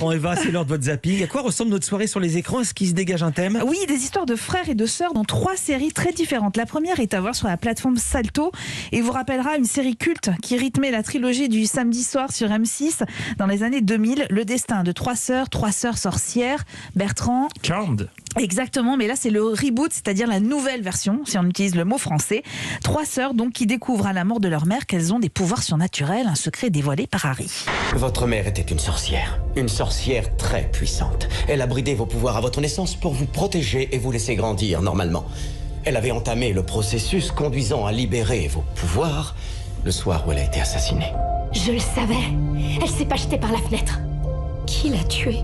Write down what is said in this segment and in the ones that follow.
Bon Eva, c'est l'heure de votre zapping. À quoi ressemble notre soirée sur les écrans? Est-ce qu'il se dégage un thème? Oui, des histoires de frères et de sœurs dans 3 séries très différentes. La première est à voir sur la plateforme Salto et vous rappellera une série culte qui rythmait la trilogie du samedi soir sur M6 dans les années 2000. Le destin de 3 sœurs sorcières. Bertrand. Charmed. Exactement, mais là c'est le reboot, c'est-à-dire la nouvelle version, si on utilise le mot français. 3 sœurs donc qui découvrent à la mort de leur mère qu'elles ont des pouvoirs surnaturels, un secret dévoilé par Harry. Votre mère était une sorcière très puissante. Elle a bridé vos pouvoirs à votre naissance pour vous protéger et vous laisser grandir normalement. Elle avait entamé le processus conduisant à libérer vos pouvoirs le soir où elle a été assassinée. Je le savais. Elle s'est pas jetée par la fenêtre. Qui l'a tuée?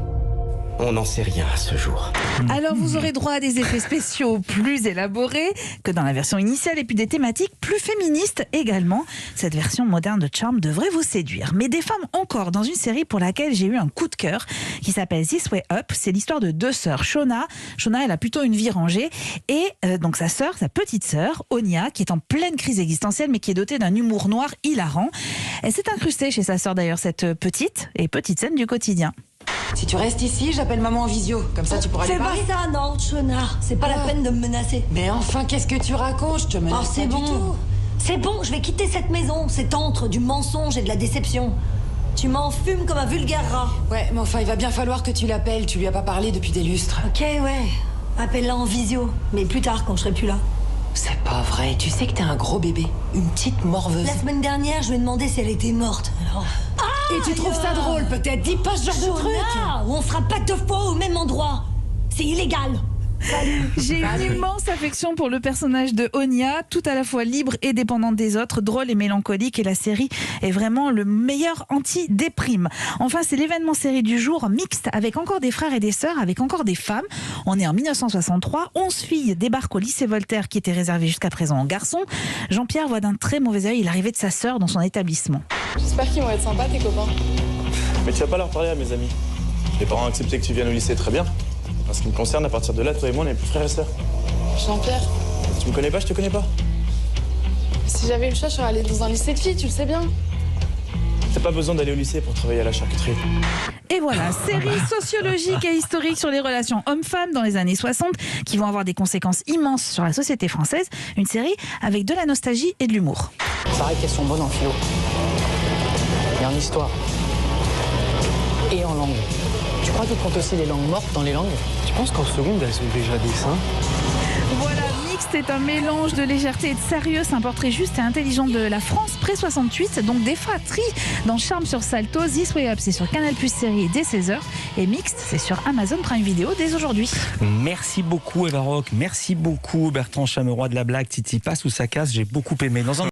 On n'en sait rien à ce jour. Alors vous aurez droit à des effets spéciaux plus élaborés que dans la version initiale et puis des thématiques plus féministes également. Cette version moderne de Charmed devrait vous séduire. Mais des femmes encore dans une série pour laquelle j'ai eu un coup de cœur qui s'appelle This Way Up. C'est l'histoire de 2 sœurs. Shona, elle a plutôt une vie rangée et donc sa petite sœur, Onya, qui est en pleine crise existentielle mais qui est dotée d'un humour noir hilarant. Elle s'est incrustée chez sa sœur d'ailleurs, cette petite scène du quotidien. Si tu restes ici, j'appelle maman en visio. Comme ça, tu pourras lui C'est pas parler. ça, non, Shona. C'est pas la peine de me menacer. Mais enfin, qu'est-ce que tu racontes? Je te menace Oh, c'est pas du bon. tout. C'est bon, je vais quitter cette maison. C'est entre du mensonge et de la déception. Tu m'en fumes comme un vulgaire rat. Ouais, mais enfin, il va bien falloir que tu l'appelles. Tu lui as pas parlé depuis des lustres. Ok, ouais. Appelle-la en visio. Mais plus tard, quand je serai plus là. C'est pas vrai. Tu sais que t'es un gros bébé. Une petite morveuse. La semaine dernière, je lui ai demandé si elle était morte. Alors... Et tu trouves ça drôle, peut-être? Dis pas ce genre de truc. Shona, on fera pas 2 fois au même endroit. C'est illégal. J'ai une immense affection pour le personnage de Onya, tout à la fois libre et dépendante des autres, drôle et mélancolique, et la série est vraiment le meilleur anti-déprime. Enfin, c'est l'événement série du jour, mixte, avec encore des frères et des sœurs, avec encore des femmes. On est en 1963, 11 filles débarquent au lycée Voltaire qui était réservé jusqu'à présent aux garçons. Jean-Pierre voit d'un très mauvais œil l'arrivée de sa sœur dans son établissement. J'espère qu'ils vont être sympas, tes copains. Mais tu vas pas leur parler à mes amis. Les parents ont accepté que tu viennes au lycée, très bien. En ce qui me concerne, à partir de là, toi et moi, on n'est plus frères et sœurs. Jean-Pierre, Tu me connais pas, je te connais pas. si j'avais eu le choix, je serais allée dans un lycée de filles, tu le sais bien. T'as pas besoin d'aller au lycée pour travailler à la charcuterie. Et voilà, série sociologique et historique sur les relations hommes-femmes dans les années 60 qui vont avoir des conséquences immenses sur la société française. Une série avec de la nostalgie et de l'humour. Il paraît qu'elles sont bonnes en philo. Et en histoire. Et en langue. Tu crois qu'ils comptent aussi les langues mortes dans les langues? Tu penses qu'en seconde, elles ont déjà des seins? Voilà, Mixte est un mélange de légèreté et de sérieux. C'est un portrait juste et intelligent de la France pré-68. Donc des fratries dans Charmed sur Salto. This Way Up, c'est sur Canal+ série dès 16h. Et Mixte, c'est sur Amazon Prime Video dès aujourd'hui. Merci beaucoup Eva Rock, merci beaucoup Bertrand Chameroy de la blague. Titi passe ou ça casse, j'ai beaucoup aimé. Dans un